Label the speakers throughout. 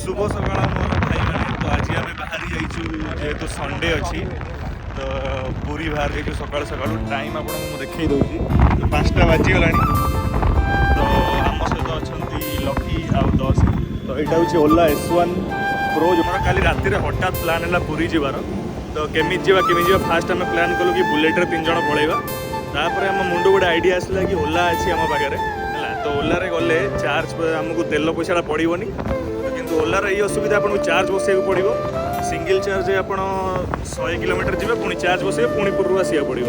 Speaker 1: शुभ सकाळ मोर भाई मैंने तो आज आम बाहरी जाइछु जेहेतु संडे अच्छी तो पूरी बाहर जाइछु सकाल सकाल टाइम आपको देखई दूसरी तो 5टा बाजीगला तो आम सहित अच्छा लकी आउ 10 तो यहाँ हूँ ओला S1 Pro जो काली राति हठात प्लान है पूरी जीवार तो केमी जा फास्ट आम प्लान कलु कि बुलेट 3 जण पलैबा तापर आम मुंड गोटे आइडिया आसला कि ओला अच्छी आम पाखे तो ओलार गले चार्ज आमको तेल पैसा पड़ोनी किंतु ओलार ये असुविधा आपको चार्ज बसैक पड़ो सिंगल चार्ज आप 100 किलोमीटर जी पुणी चार्ज बसे पुणी पूर्व आसा पड़ो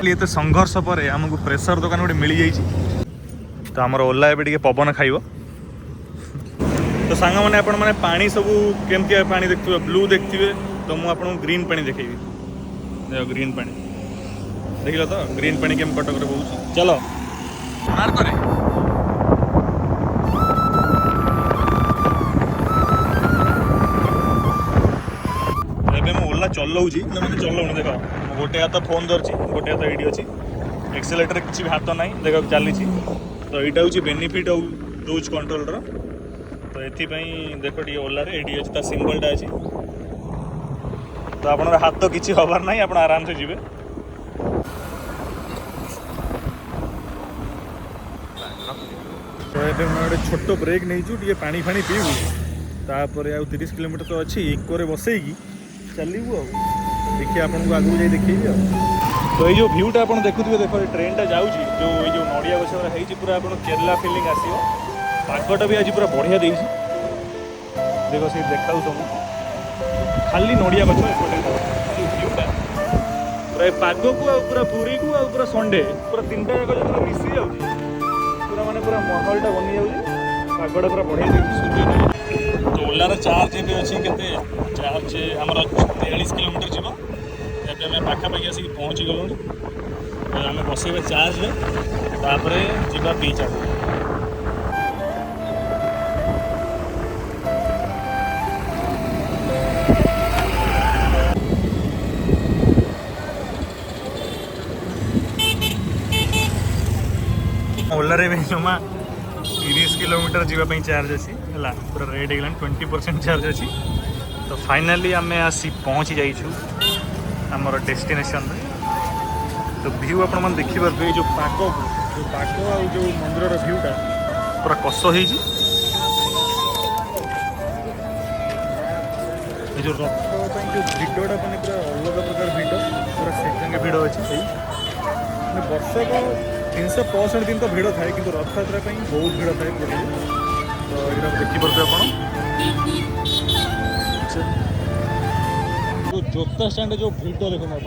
Speaker 1: ये तो संघर्ष पर आमको प्रेशर दुकान गोटे मिल जाइए तो आमर ओला ए पवन खाइब तो सांग मैंने आपण मैंने पानी सब केमती पानी देखिए ब्लू देखिए तो मुझे आपको ग्रीन पानी देखेबी देख ग्रीन पानी देख लो तो ग्रीन पानी केम कटक रे बहुत चलो मार करे एबे मो ओला चलाऊँगी मैंने चलाऊनी देख गोटे हाथ फोन धरची गोटे हाथ ये अच्छी एक्सेलेटर किसी भी हाथ ना देख चली तो यहाँ हूँ बेनिफिट ऑफ क्रूज कंट्रोल तो ये देख टी ओलार ये अच्छी सिंबलटा अच्छी तो आप हाथ तो किसी हबार ना आप आराम से जी तो ये गोटे छोट ब्रेक नहीं टे पानी फानी पीबू तापर आ 30 किलोमीटर तो अच्छी इकोरे बसैकी चलू देखिए आपको आगू जाए देखिए तो ये जो भ्यूटा आप देखुए देख ट्रेनटा जाऊँगी जो ये नड़िया गछ है पूरा आप केरला फिलिंग आसो पागटा भी आज पूरा बढ़िया देख से देखा तुमको खाली नड़िया गछ एपटे भ्यूटा पूरा पाग को पूरा पूरी को पूरा संडे पूरा 3टा जाक पूरा मिसी जाऊँगी पूरा माने पूरा माहौलटा बनी जाऊँगी पागटा पूरा बढ़िया देख सूर्य तो ओलार चार्ज ये अच्छी के चार्ज आमर 43 किलोमीटर जीव एवं पाखापाखि आसिक पहुँची गलुँ आम बसैबा चार्ज तापर जीवा बीच आगे ओलार भी जमा 30 किलोमीटर जावाई चार्ज अच्छी है पूरा रेट हो 20% चार्ज अच्छी तो फाइनाली आम आसी पहुँची जाइछु आमर डेस्टिनेशन तो व्यू आप देखिए जो पाग जो मंदिर भ्यूटा पूरा कष हो जो रथ जो भिड़टा मैंने पूरा अलग प्रकार भिड़ पूरा से भिड़ अच्छी वर्षक 365 दिन तो भिड़ थाए कि रथयात्रा बहुत भिड़ थाए पुरी तो यहाँ देखिपे आप जोता स्टैंड जो भिड़ देखो आप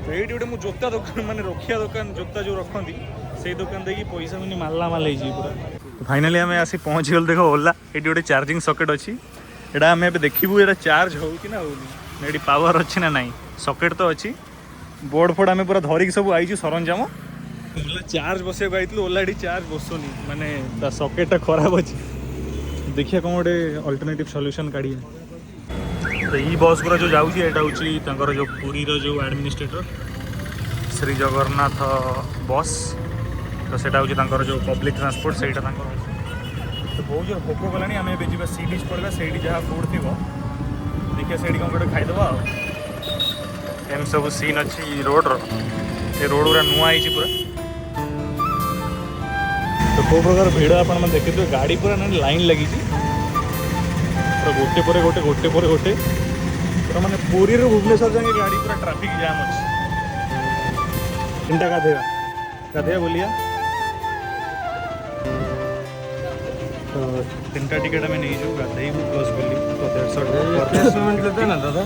Speaker 1: ये गोटे मुझे जोता दुकान माने रखिया दुकान जोता जो रखती से दुकान देखिए पैसा मैंने माला माल पूरा फाइनाली आम आसी पहुँच गल देख ओला ये गोटे चार्जिंग सकेट अच्छी यहाँ आम देखू ये चार्ज हो कि ना होनी पावर अच्छी ना नाई सकेट तो अच्छी बोर्ड फोर्ड आम पूरा धरिक सब आई सरंजाम ओला चार्ज बसैक आई ओला ये चार्ज बसुनी माने सकेटा खराब अच्छी देखिए कौन गोटे अल्टरनेटिव सॉल्यूशन काढ़ी तो ये बस पूरा जो जाऊँगी यहाँ हूँ जो पुरी जो एडमिनिस्ट्रेटर श्री जगन्नाथ बस तो सेटा हूँ जो पब्लिक ट्रांसपोर्ट से तो बहुत जो भोक गला आम ए सी बीच पड़ा से जहाँ फूड थी देखिए से कौन गोटे खाईदे एम सब सीन अच्छी रोड्र ये रोड पूरा नुआ है पूरा तो कौ प्रकार भिड़ आप देखिए गाड़ी पूरा लाइन लगी पूरा गोटे पर गोटे गोटे पर गोटे पूरा माने पुरी भुवनेश्वर जाए गाड़ी पूरा ट्रैफिक जाम अच्छी 3टा गाधेगा बोलिया तो 3टा टिकट आम नहीं जाऊ गाधेबू प्लस बोली तो 150
Speaker 2: पेमेंट लेते हैं ना दादा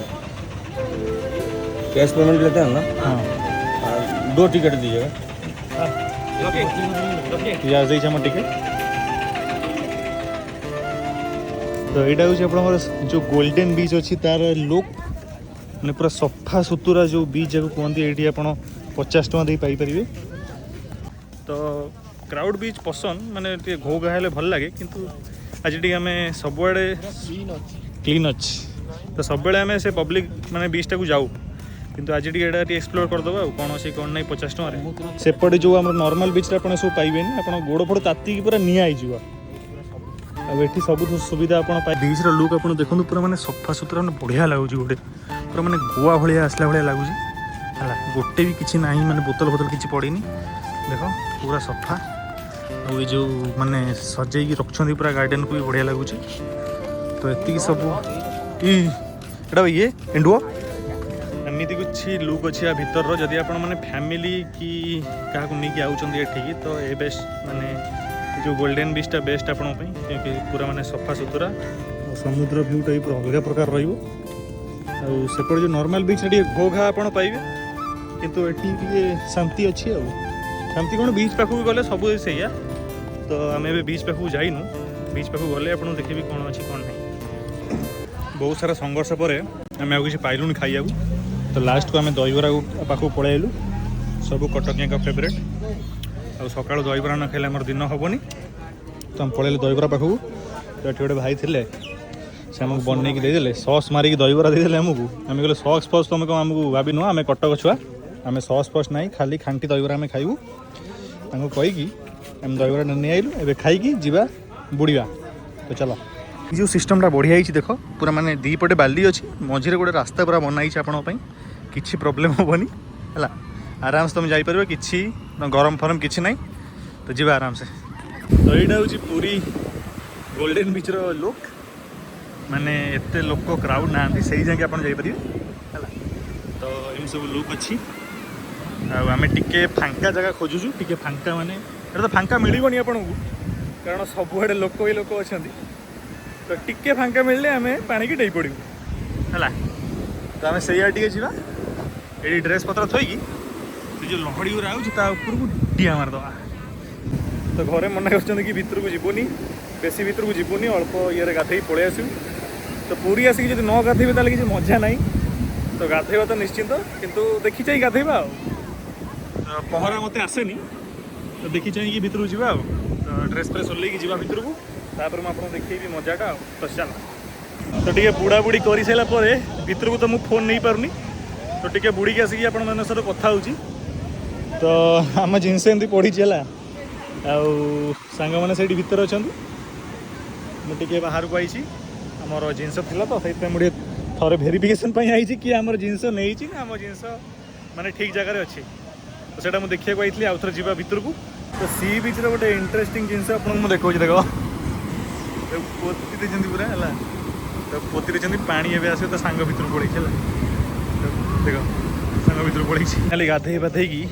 Speaker 2: कैश पेमेंट लेते हैं ना
Speaker 1: हाँ
Speaker 2: 2 टिकट दीजिएगा
Speaker 1: यार टिकट तो यहाँ हूँ जो गोल्डन बीच अच्छी तार लुक मैंने पूरा सफा सुतुरा जो बीच जगह कहते ये आप 50 टଙ୍କା दे पाइपर तो क्राउड बीच पसंद माने घो घा भल लगे किंतु आज टी आम सबुआड़े क्लीन अच्छी तो सब आम से पब्लिक माने बीचटा को जाऊ किंतु आज एटा एक्सप्लोर करदेवा कौन अच्छी कौन ना 50 टकर सेपटे जो आम नॉर्मल बीच आप सब पाइबे आप गोड़ फोड़ ताती पूरा निआ हो आठी सब सुविधा आप बीच लुक आप देखो पूरा मैंने सफा सुतरा मैंने बढ़िया लगुच गोटे पूरा मैंने गोवा भाया आसला भाया लगुच है गोटे भी किसी ना मैंने बोतल बोतल किसी पड़ेनी देख पूरा सफा और ये जो मैंने सजेक रखुच्च पूरा गार्डन को भी बढ़िया लगुच तो ये सब ये ये एंडुआ एमती कुछ लुक अच्छी या भर जदि आप फैमिली कि क्या नहीं आउट तो ये बेस्ट माने जो गोल्डन बीचटा बेस्ट आपण क्योंकि पूरा माने सफा सुतरा और समुद्र भ्यूटा पूरा अलग प्रकार रपट जो नॉर्मल बीच घो घा आप पाइबे किंतु ये शांति अच्छी शांति कौन बीच पाखक गले सब से तो आम ए बीच पाखक जाइनु बीच पाखक गले आप देखिए कौन अच्छी कौन नहीं बहुत सारा संघर्ष पर आम आगे पाइलुनि खाइबा तो लास्ट को आम दहीबरा पाखक पलैलु सब कटकिया का फेवरेट आ सका दहीबरा न खाइले आम दिन हेनी तो आम पलैलु दहीबरा पाखक तो ये गोटे भाई थे से आमको बनई देदेले सस मारिक दहीबरा देदेले आमको आम कहले सस फस तुम कौन आमको भाभी नुह आम कटक छुआ आम सस फस ना खाली खांटी दहीबरा आम खाइबू कहीकि आम दहीबरा नहीं आइलु एबे खाइकी जीवा बुड़ीबा तो चलो जो सिस्टमटा बढ़िया ही देख पूरा माने दी पटे बाली अच्छी मझे गोटे रास्ता पूरा बनाई आपण किसी प्रोब्लेम हेनी है आराम से तुम जापर कि गरम फरम किसी ना तो जी आराम से तो यहाँ हूँ पूरी गोल्डन बीच लुक माने एत लोक क्राउड ना से जाके आप जापर है तो एम सब लुक अच्छी आम टे फांका जगह खोजुचु टे फांका माने तो फांका मिलबनी आपको कारण सबुआड़े लोक ही लोक अच्छा तो टिके फांका मिलले आम पानी की डे पड़ू है तो आम से जा ये ड्रेस पत्र थोकी जो लहड़ी गुरा आपर को डिया मारदे तो घरे मना कर भितर को जीवनी बेसी भितर को जीवनी अल्प ये गाधे पलि आसू तो पूरी आसिक जो न गाधे ताले किसी मजा ना तो गाधेबा तो निश्चिंत किंतु देखी चाहिए गाधेबा पहरा मत आसेनी तो देखी चाहिए भितर को जा तो ड्रेस फ्रेस ओल्ल जा भितर को तापर मुझे देखी मजाटा तो चल तो टे बुड़ा बुड़ी कर सारापर भितर को तो मुझे फोन नहीं पारुनी तो टे बुड़ी आसिक आपण सहित कथा हो तो आम जिनस एमती पड़ी है सांग मैंने से भितर अच्छा मुझे बाहर को आई आमर जिनस था तो सही मुझे थोड़े भेरिफिकेसन आई कि आम जिनस नहीं आम जिनस माने ठीक जगह अच्छी तो सेटा मुझे देखा आई आउ थे जा भितर को तो सी बीच गोटे इंटरेस्टिंग जिनस आपको देखा देख पोती देते पूरा है तो पोती देते पानी एवं आस तो सांग भितर पड़े देख सांग भितर पड़े खाली गाधे बाधे की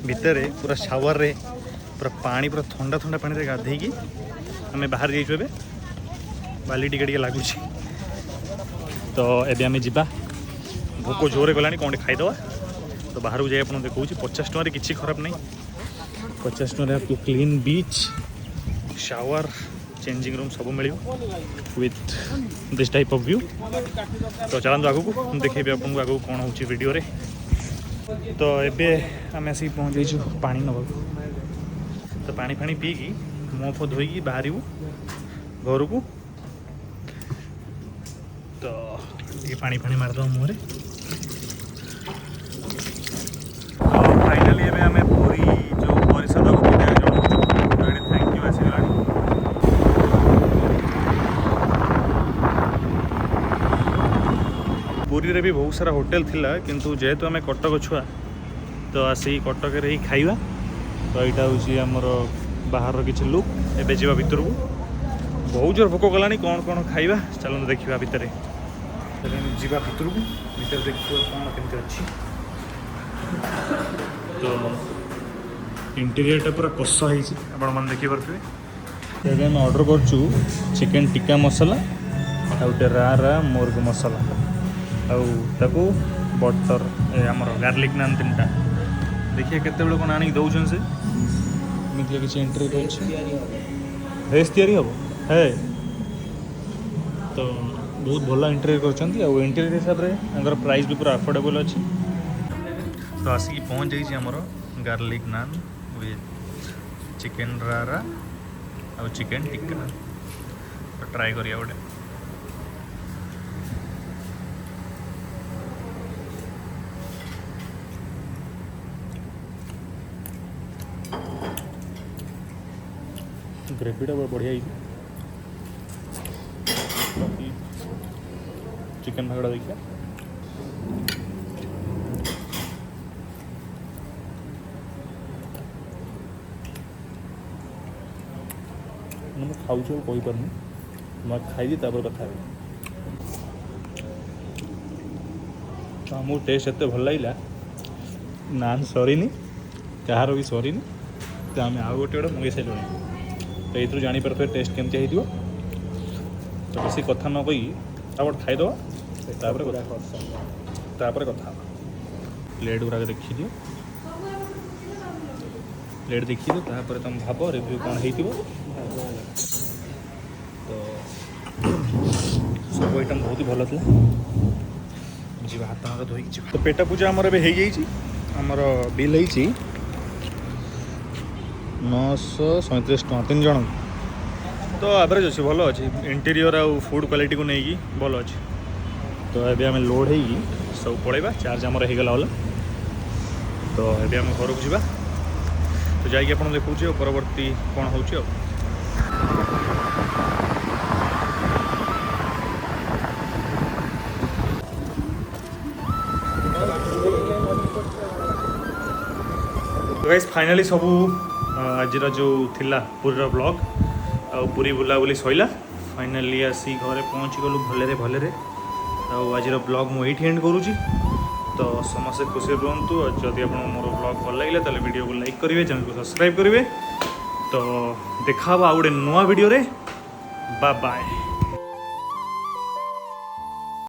Speaker 1: भितर पूरा शावर रे पूरा पानी पूरा ठंडा ठंडा पानी गाधे की आम बाहर जाइए बाली टिके लगुच तो एबे आम जा भोक जोरे गलानी कौन खाईदे तो बाहर को जाए देखा 50 टकर किसी खराब नहीं 50 टकर आपको clean beach shower changing room सब मिल with this type of view तो चलते आगे को देखेबी आपको आगे कौन हो वीडियो रे तो एबे आम आसिक पहुँच जाइए पानी नवा तो पानी फाणी पीकी मुँह फो धोईकी बाहर घर को तो ये पानी फाणी मारद मुहरे फाइनाली एबे आम पूरी जो परिषद को विदाय जनाऊँ थैंक यू आसीगला पुरी रे भी बहुत सारा होटल थिला किंतु जेहेतु आम कटक छुआ तो आसी कटक रे ही खाइबा तो यहाँ हूँ आमर बाहर किसी लुक एबे जा भितर को बहुत जोर भोक गलानी कौन कौन खाइबा चलो देखा भितर जा भितर को भितर देखिए कौन केमती अच्छी तो इंटीरियरटा पूरा कष होने देखिए आम ऑर्डर करचु चिकेन टिक्का मसला आउटे रा मोर्ग मसला आउ बटर आमर गार्लिक नान 3टा देखिए केते बेले कौन आनिक दौन से मिथिला किसी एंट्री भेज तैयारी हम है तो बहुत भल इंटीरियर कर इंटीरियर हिसाब से प्राइस भी पूरा अफोर्डेबल अच्छी तो आसिक पहुँच जाइए आमर गार्लिक नान विथ चिकेन रा चिकेन टिक्का तो ट्राए करिया गोटे ग्रेवीटा बढ़िया ही बाकी चिकन भागड़ा देखिए मैं खाऊँ कही पारनी मैं खाई तापर कथा आमको टेस्ट एत भल लगे नान सरीनी कहार भी सरीनी तो आम आउ गोटे गोटे मंगे सारे तो ये जापर टेस्ट केमती हो तो बेसी कथा न कही तापर कथा प्लेट गुराक देखी दियो प्लेट देखी दियो तापर तुम भाव रिव्यू कौन हो तो सब आइटम बहुत ही भल था जी हाथ हाथ धोई तो पेट पूजा आमर एमर बिल हो 937 टଙ୍କା 3 जन तो एवरेज अच्छी भल अच्छी इंटीरियर आउ फूड क्वालिटी को लेकिन भल अच्छी तो ये आम लोड हो सब पलैबा चार्ज आमर होगला वाला तो ये आम घर को जा तो जाकि आप देखा परवर्ती कौन हो गाइस फाइनली सबू आज जो थिला पूरा ब्लॉग आ पूरी बुलाबुली सैला फाइनली आसी घरे पहुँची गलु भले भले आज ब्लॉग मुझे एंड करुँची तो समस्ते खुशी रुहतु जदि आप मोर ब्लॉग भल लगे तो वीडियो को लाइक करेंगे चैनल को सब्सक्राइब करेंगे तो देखा आउ गोटे नुआ वीडियो रे बाय बाय।